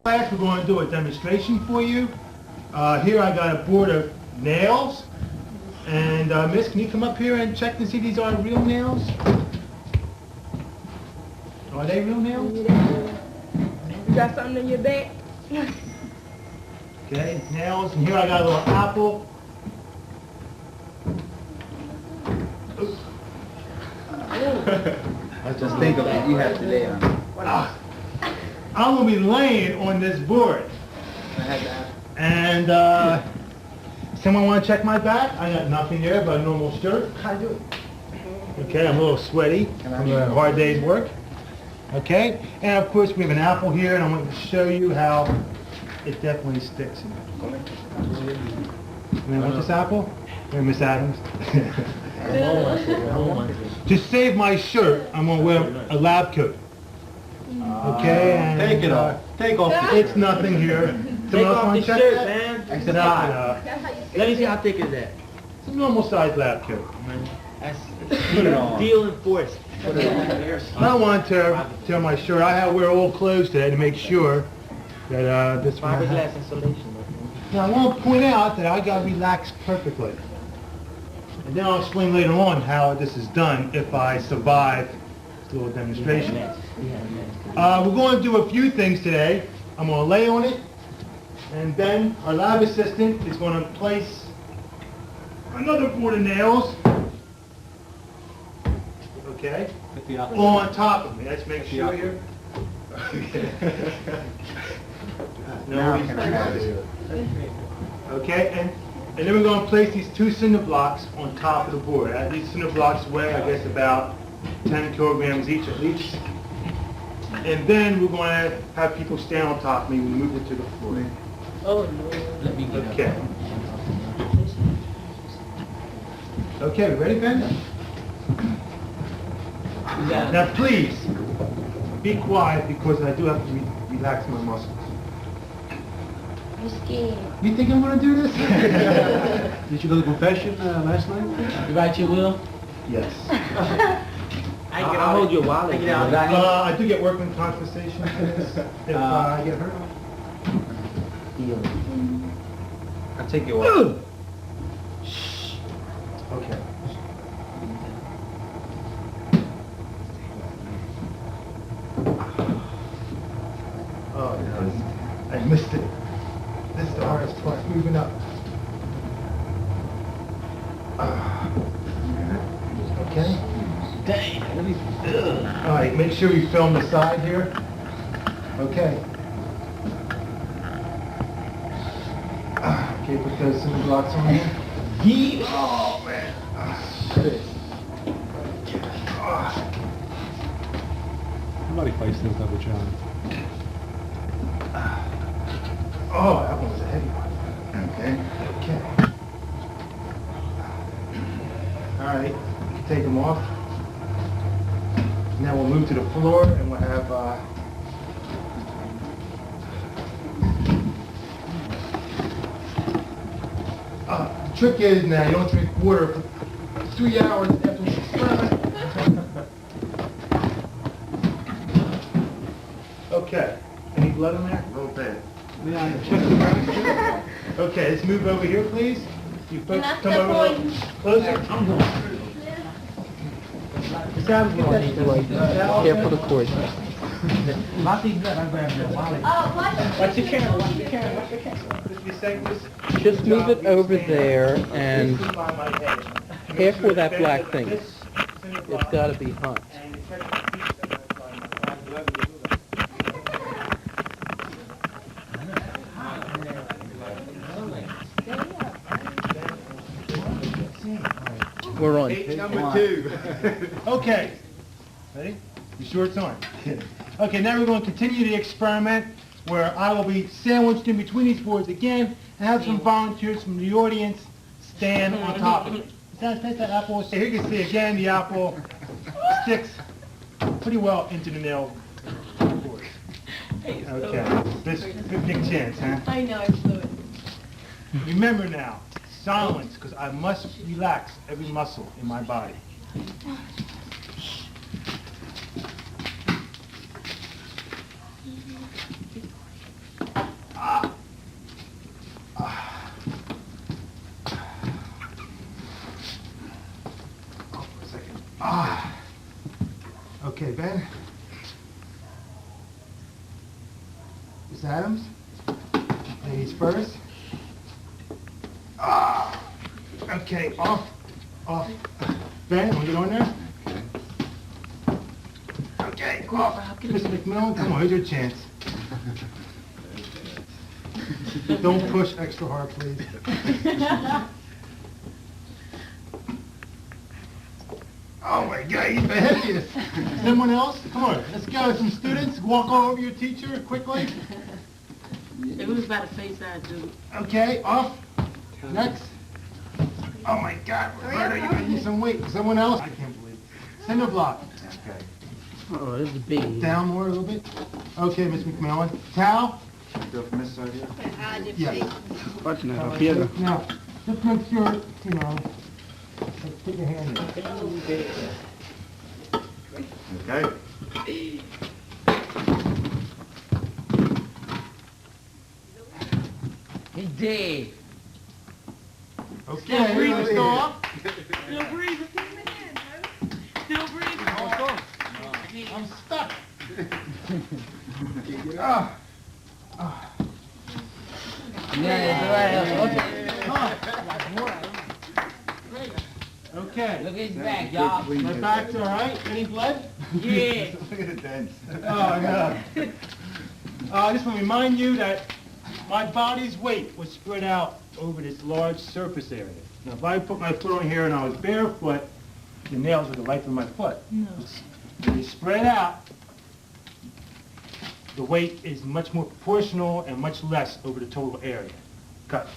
Class, we're going to do a demonstration for you. Here I got a board of nails. And Miss, can you come up here and check to see these are real nails? Are they real nails? You got something in your bag? Okay, nails. And here I got a little apple. Oops. I was just thinking that you have to lay on. I'm going to be laying on this board. I had to ask. And someone want to check my back? I got nothing there but a normal shirt. How do it? Okay, I'm a little sweaty from a hard day's work. Okay, and of course we have an apple here, and I'm going to show you how it definitely sticks in it. You want this apple? Here, Miss Adams. To save my shirt, I'm going to wear a lab coat. Okay, and Take it off. Take off the it's nothing here. Take Someone else off wanna the check shirt, that? man. It's It's not not. enough. Let me see how thick is that. It's a normal size lab coat. That's Put it on. deal enforced. Put it on. I don't want to tear my shirt. I have to wear old clothes today to make sure that this one. Fiberglass insulation. Now I want to point out that I got relaxed perfectly. And then I'll explain later on how this is done if I survive this little demonstration. We're going to do a few things today. I'm going to lay on it, and then our lab assistant is going to place another board of nails, okay, on top of me. Let's make sure here. Okay. Okay, and then we're going to place these two cinder blocks on top of the board. These cinder blocks weigh, I guess, about 10 kilograms each at least. And then we're going to have people stand on top of me and move it to the floor. Oh no. Let me get Okay. Okay, ready, Ben? Yeah. Now please, be quiet because I do have to relax my muscles. I'm scared. You think I'm going to do this? Did you go to confession last night? You write your will? Yes. I'll hold your wallet. I do get workman compensation for this if I get hurt. I'll take your wallet. Okay. Oh, no, I missed it. This is the hardest part, moving up. Okay. Dang. All right, make sure you film the side here. Okay. Okay, put those cinder blocks on here. Oh, man. Shit. Somebody placed this double challenge. Oh, that one was a heavy one. Okay. Okay. All right, you can take them off. Now we'll move to the floor and we'll have the trick is now you don't drink water for 3 hours after the experiment. Okay. Any blood in there? A little bit. Okay, let's move over here, please. You folks come over a little closer. I'm going. Careful the cord. Watch your camera, watch your camera. Just move it over there and half where that black thing is. It's got to be hot. We're on. Page number 2. Okay. Ready? You sure it's on? Okay, now we're going to continue the experiment where I will be sandwiched in between these boards again and have some volunteers from the audience stand on top of it. Taste that apple. Here you can see again the apple sticks pretty well into the nail board. Okay. This big chance, huh? I know, I flew it. Remember now, silence, because I must relax every muscle in my body. Ah. Okay, Ben. Miss Adams. Ladies first. Ah. Okay, off. Off. Ben, want to get on there? Okay, off. Miss McMillan, come on, here's your chance. Don't push extra hard, please. Oh my God, he's behavior. Someone else? Come on, let's go. Some students, walk all over your teacher quickly. It was about a face I do. Okay, off. Next. Oh my God, Roberta, you're gonna need some weight. Someone else? I can't believe it. Cinder block. Okay. Oh, this is big. Down more a little bit. Okay, Miss McMillan. Towel? Go from this side here? Yes. Página, la piedra. Now, just make sure, you know, like, put your hand in. Okay. He's dead. Okay, let's go off. Still breathing. Still breathing. I'm stuck. Ah. Okay. Look at his back, y'all. My back's all right. Any blood? Yeah. Look at the dents. Oh, no. I just want to remind you that my body's weight was spread out over this large surface area. Now, if I put my foot on here and I was barefoot, the nails would go right through my foot. No. When you spread out, the weight is much more proportional and much less over the total area. Cut.